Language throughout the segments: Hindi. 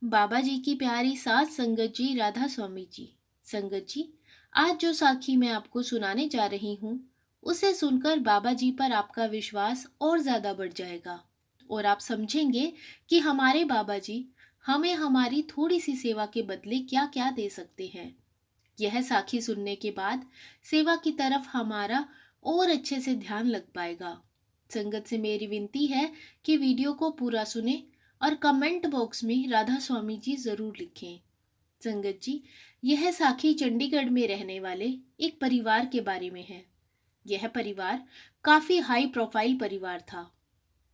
बाबा जी की प्यारी सास संगत जी राधा स्वामी जी। संगत जी, आज जो साखी मैं आपको सुनाने जा रही हूँ, उसे सुनकर बाबा जी पर आपका विश्वास और ज्यादा बढ़ जाएगा और आप समझेंगे कि हमारे बाबा जी हमें हमारी थोड़ी सी सेवा के बदले क्या क्या दे सकते हैं। यह साखी सुनने के बाद सेवा की तरफ हमारा और अच्छे से ध्यान लग पाएगा। संगत से मेरी विनती है कि वीडियो को पूरा सुने और कमेंट बॉक्स में राधा स्वामी जी जरूर लिखें। संगत जी, यह साखी चंडीगढ़ में रहने वाले एक परिवार के बारे में है। यह परिवार काफी हाई प्रोफाइल परिवार था।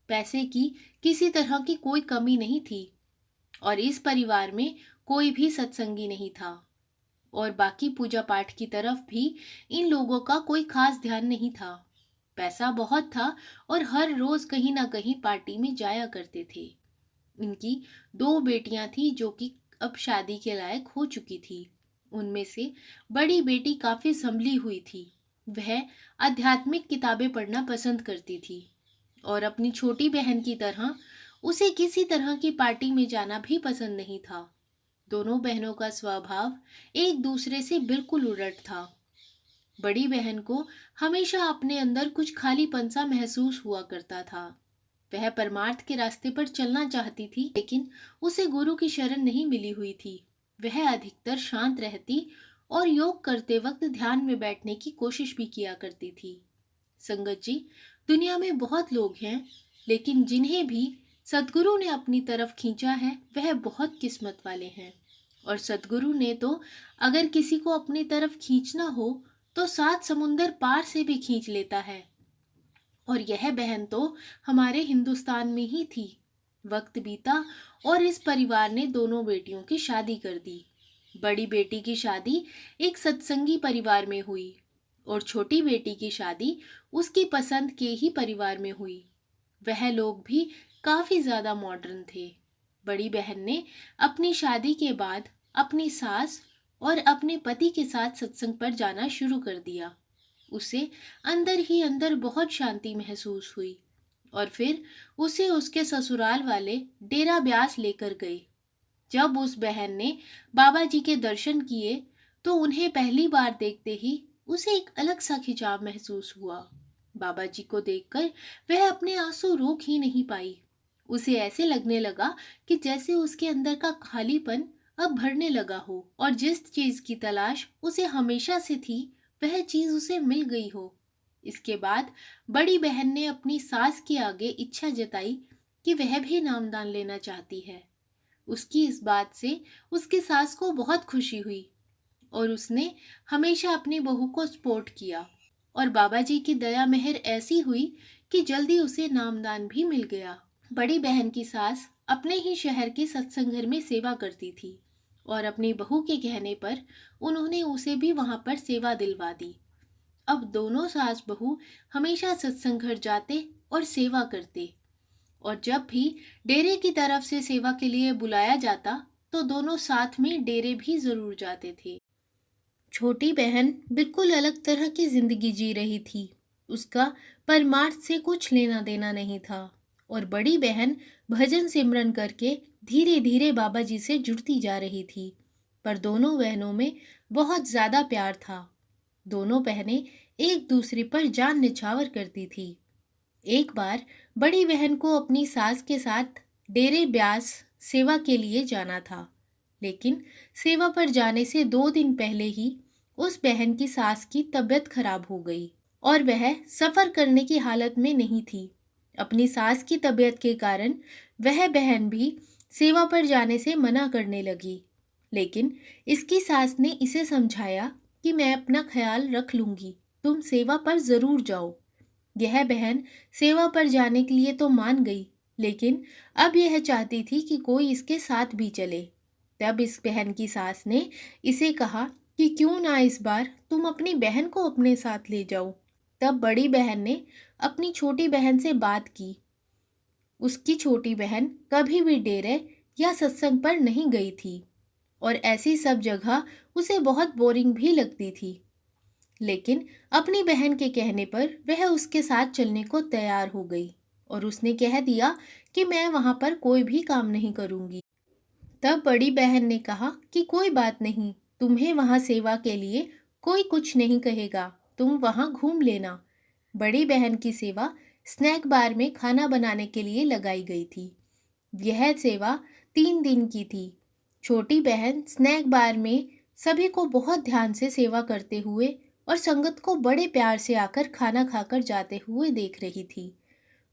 पैसे की किसी तरह की कोई कमी नहीं थी और इस परिवार में कोई भी सत्संगी नहीं था और बाकी पूजा पाठ की तरफ भी इन लोगों का कोई खास ध्यान नहीं था। पैसा बहुत था और हर रोज कहीं ना कहीं पार्टी में जाया करते थे। इनकी दो बेटियां थी जो कि अब शादी के लायक हो चुकी थी। उनमें से बड़ी बेटी काफी संभली हुई थी। वह आध्यात्मिक किताबें पढ़ना पसंद करती थी और अपनी छोटी बहन की तरह उसे किसी तरह की पार्टी में जाना भी पसंद नहीं था। दोनों बहनों का स्वभाव एक दूसरे से बिल्कुल उलट था। बड़ी बहन को हमेशा अपने अंदर कुछ खालीपन सा महसूस हुआ करता था। वह परमार्थ के रास्ते पर चलना चाहती थी, लेकिन उसे गुरु की शरण नहीं मिली हुई थी। वह अधिकतर शांत रहती और योग करते वक्त ध्यान में बैठने की कोशिश भी किया करती थी। संगत जी, दुनिया में बहुत लोग हैं, लेकिन जिन्हें भी सदगुरु ने अपनी तरफ खींचा है वह बहुत किस्मत वाले हैं। और सदगुरु ने तो अगर किसी को अपनी तरफ खींचना हो तो सात समुंदर पार से भी खींच लेता है। और यह बहन तो हमारे हिंदुस्तान में ही थी। वक्त बीता और इस परिवार ने दोनों बेटियों की शादी कर दी। बड़ी बेटी की शादी एक सत्संगी परिवार में हुई और छोटी बेटी की शादी उसकी पसंद के ही परिवार में हुई। वह लोग भी काफी ज्यादा मॉडर्न थे। बड़ी बहन ने अपनी शादी के बाद अपनी सास और अपने पति के साथ सत्संग पर जाना शुरू कर दिया। उसे अंदर ही अंदर बहुत शांति महसूस हुई और फिर उसे उसके ससुराल वाले डेरा ब्यास लेकर गए। जब उस बहन ने बाबा जी के दर्शन किए तो उन्हें पहली बार देखते ही उसे एक अलग सा खिंचाव महसूस हुआ। बाबा जी को देखकर वह अपने आंसू रोक ही नहीं पाई। उसे ऐसे लगने लगा कि जैसे उसके अंदर का खालीपन अब भरने लगा हो और जिस चीज की तलाश उसे हमेशा से थी वह चीज उसे मिल गई हो। इसके बाद बड़ी बहन ने अपनी सास के आगे इच्छा जताई कि वह भी नामदान लेना चाहती है। उसकी इस बात से उसकी सास को बहुत खुशी हुई और उसने हमेशा अपनी बहू को सपोर्ट किया और बाबा जी की दया मेहर ऐसी हुई कि जल्दी उसे नामदान भी मिल गया। बड़ी बहन की सास अपने ही शहर के सत्संग घर में सेवा करती थी और अपनी बहू के कहने पर उन्होंने उसे भी वहां पर सेवा दिलवा दी। अब दोनों सास बहू हमेशा सत्संग घर जाते और सेवा करते और जब भी डेरे की तरफ से सेवा के लिए बुलाया जाता तो दोनों साथ में डेरे भी जरूर जाते थे। छोटी बहन बिल्कुल अलग तरह की जिंदगी जी रही थी। उसका परमार्थ से कुछ लेना देना नहीं था और बड़ी बहन भजन सिमरन करके धीरे धीरे बाबा जी से जुड़ती जा रही थी। पर दोनों बहनों में बहुत ज्यादा प्यार था। दोनों बहनें एक दूसरे पर जान निछावर करती थी। एक बार बड़ी बहन को अपनी सास के साथ डेरे ब्यास सेवा के लिए जाना था, लेकिन सेवा पर जाने से 2 दिन पहले ही उस बहन की सास की तबीयत खराब हो गई और वह सफर करने की हालत में नहीं थी। अपनी सास की तबीयत के कारण वह बहन भी सेवा पर जाने से मना करने लगी, लेकिन इसकी सास ने इसे समझाया कि मैं अपना ख्याल रख लूंगी, तुम सेवा पर जरूर जाओ। यह बहन सेवा पर जाने के लिए तो मान गई, लेकिन अब यह चाहती थी कि कोई इसके साथ भी चले। तब इस बहन की सास ने इसे कहा कि क्यों ना इस बार तुम अपनी बहन को अपने साथ ले जाओ। तब बड़ी बहन ने अपनी छोटी बहन से बात की। उसकी छोटी बहन कभी भी डेरे या सत्संग पर नहीं गई थी और ऐसी सब जगह उसे बहुत बोरिंग भी लगती थी, लेकिन अपनी बहन के कहने पर वह उसके साथ चलने को तैयार हो गई और उसने कह दिया कि मैं वहां पर कोई भी काम नहीं करूंगी। तब बड़ी बहन ने कहा कि कोई बात नहीं, तुम्हें वहां सेवा के लिए कोई कुछ नहीं कहेगा, तुम वहां घूम लेना। बड़ी बहन की सेवा स्नैक बार में खाना बनाने के लिए लगाई गई थी। यह सेवा 3 दिन की थी। छोटी बहन स्नैक बार में सभी को बहुत ध्यान से सेवा करते हुए और संगत को बड़े प्यार से आकर खाना खाकर जाते हुए देख रही थी।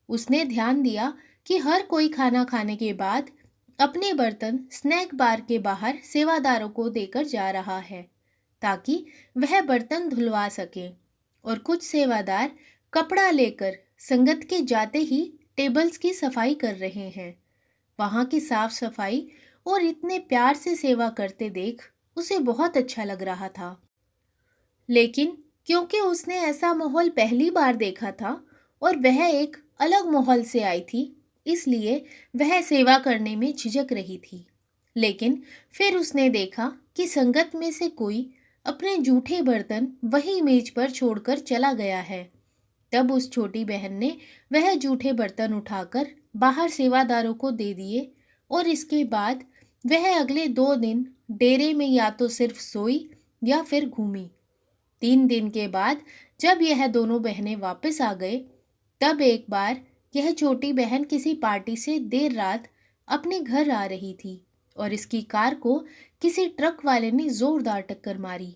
उसने ध्यान दिया कि हर कोई खाना खाने के बाद अपने बर्तन स्नैक बार के बाहर सेवादारों को देकर जा रहा है ताकि वह बर्तन धुलवा सके, और कुछ सेवादार कपड़ा लेकर संगत के जाते ही टेबल्स की सफाई कर रहे हैं। वहां की साफ सफाई और इतने प्यार से सेवा करते देख उसे बहुत अच्छा लग रहा था। लेकिन क्योंकि उसने ऐसा माहौल पहली बार देखा था और वह एक अलग माहौल से आई थी, इसलिए वह सेवा करने में झिझक रही थी। लेकिन फिर उसने देखा कि संगत में से कोई अपने जूठे बर्तन वही मेज पर छोड़कर चला गया है। तब उस छोटी बहन ने वह जूठे बर्तन उठाकर बाहर सेवादारों को दे दिए, और इसके बाद वह अगले 2 दिन डेरे में या तो सिर्फ सोई या फिर घूमी। 3 दिन के बाद जब यह दोनों बहनें वापस आ गए, तब एक बार यह छोटी बहन किसी पार्टी से देर रात अपने घर आ रही थी और इसकी कार को किसी ट्रक वाले ने जोरदार टक्कर मारी।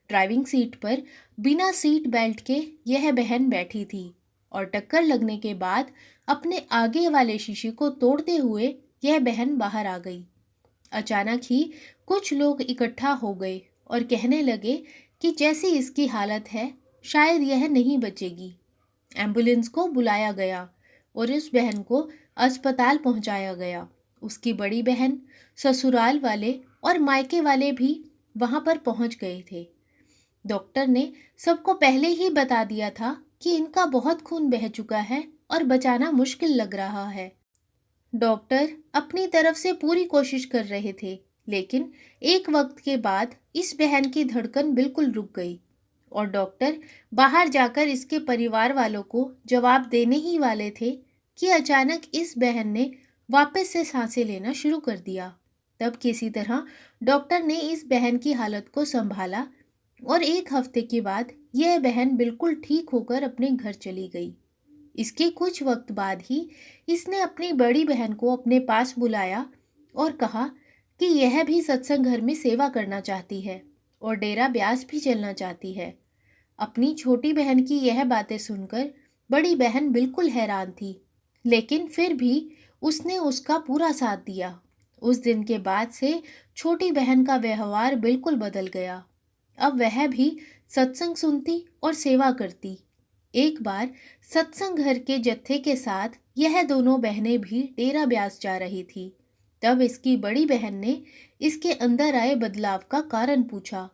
ड्राइविंग सीट पर बिना सीट बेल्ट के यह बहन बैठी थी और टक्कर लगने के बाद अपने आगे वाले शीशे को तोड़ते हुए यह बहन बाहर आ गई। अचानक ही कुछ लोग इकट्ठा हो गए और कहने लगे कि जैसी इसकी हालत है शायद यह नहीं बचेगी। एम्बुलेंस को बुलाया गया और इस बहन को अस्पताल पहुंचाया गया। उसकी बड़ी बहन, ससुराल वाले और मायके वाले भी वहां पर पहुंच गए थे। डॉक्टर ने सबको पहले ही बता दिया था कि इनका बहुत खून बह चुका है और बचाना मुश्किल लग रहा है। डॉक्टर अपनी तरफ से पूरी कोशिश कर रहे थे, लेकिन एक वक्त के बाद इस बहन की धड़कन बिल्कुल रुक गई और डॉक्टर बाहर जाकर इसके परिवार वालों को जवाब देने ही वाले थे कि अचानक इस बहन ने वापस से सांसें लेना शुरू कर दिया। तब किसी तरह डॉक्टर ने इस बहन की हालत को संभाला और 1 हफ्ते के बाद यह बहन बिल्कुल ठीक होकर अपने घर चली गई। इसके कुछ वक्त बाद ही इसने अपनी बड़ी बहन को अपने पास बुलाया और कहा कि यह भी सत्संग घर में सेवा करना चाहती है और डेरा ब्यास भी चलना चाहती है। अपनी छोटी बहन की यह बातें सुनकर बड़ी बहन बिल्कुल हैरान थी, लेकिन फिर भी उसने उसका पूरा साथ दिया। उस दिन के बाद से छोटी बहन का व्यवहार बिल्कुल बदल गया। अब वह भी सत्संग सुनती और सेवा करती। एक बार सत्संग घर के जत्थे के साथ यह दोनों बहनें भी डेरा ब्यास जा रही थी। तब इसकी बड़ी बहन ने इसके अंदर आए बदलाव का कारण पूछा।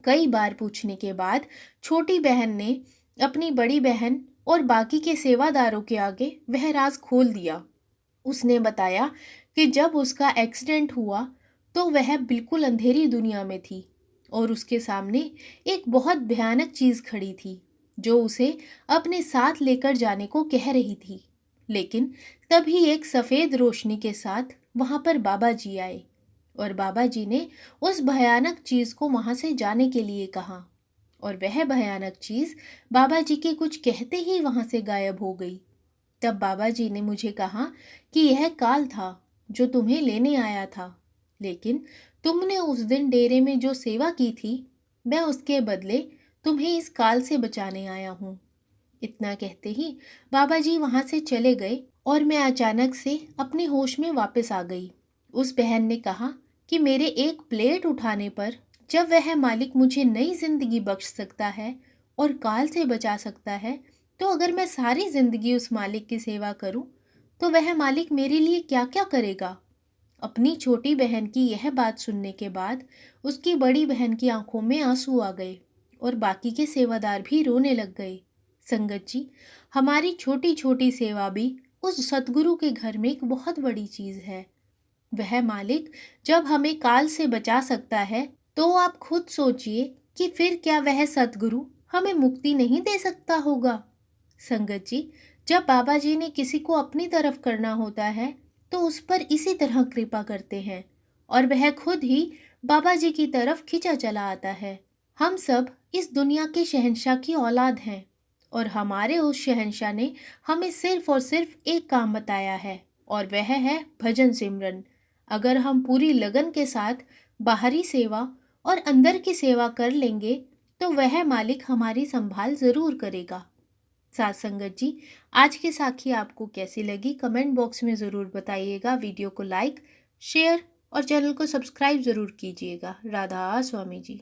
कई बार पूछने के बाद छोटी बहन ने अपनी बड़ी बहन और बाकी के सेवादारों के आगे वह राज खोल दिया। उसने बताया कि जब उसका एक्सीडेंट हुआ तो वह बिल्कुल अंधेरी दुनिया में थी और उसके सामने एक बहुत भयानक चीज खड़ी थी जो उसे अपने साथ लेकर जाने को कह रही थी। लेकिन तभी एक सफेद रोशनी के साथ वहां पर बाबा जी आए और बाबा जी ने उस भयानक चीज को वहां से जाने के लिए कहा, और वह भयानक चीज बाबा जी के कुछ कहते ही वहां से गायब हो गई। तब बाबा जी ने मुझे कहा कि यह काल था जो तुम्हें लेने आया था, लेकिन तुमने उस दिन डेरे में जो सेवा की थी, मैं उसके बदले तुम्हें इस काल से बचाने आया हूँ। इतना कहते ही बाबा जी वहां से चले गए और मैं अचानक से अपने होश में वापस आ गई। उस बहन ने कहा कि मेरे एक प्लेट उठाने पर जब वह मालिक मुझे नई जिंदगी बख्श सकता है और काल से बचा सकता है, तो अगर मैं सारी जिंदगी उस मालिक की सेवा करूं, तो वह मालिक मेरे लिए क्या क्या करेगा। अपनी छोटी बहन की यह बात सुनने के बाद उसकी बड़ी बहन की आंखों में आंसू आ गए और बाकी के सेवादार भी रोने लग गए। संगत जी, हमारी छोटी छोटी सेवा भी उस सतगुरु के घर में एक बहुत बड़ी चीज है। वह मालिक जब हमें काल से बचा सकता है, तो आप खुद सोचिए कि फिर क्या वह सतगुरु हमें मुक्ति नहीं दे सकता होगा। संगत जी, जब बाबा जी ने किसी को अपनी तरफ करना होता है, तो उस पर इसी तरह कृपा करते हैं और वह खुद ही बाबा जी की तरफ खिंचा चला आता है। हम सब इस दुनिया के शहंशाह की औलाद हैं और हमारे उस शहंशाह ने हमें सिर्फ और सिर्फ एक काम बताया है और वह है भजन सिमरन। अगर हम पूरी लगन के साथ बाहरी सेवा और अंदर की सेवा कर लेंगे तो वह मालिक हमारी संभाल ज़रूर करेगा। साथ संगत जी, आज की साखी आपको कैसी लगी कमेंट बॉक्स में ज़रूर बताइएगा। वीडियो को लाइक, शेयर और चैनल को सब्सक्राइब ज़रूर कीजिएगा। राधा स्वामी जी।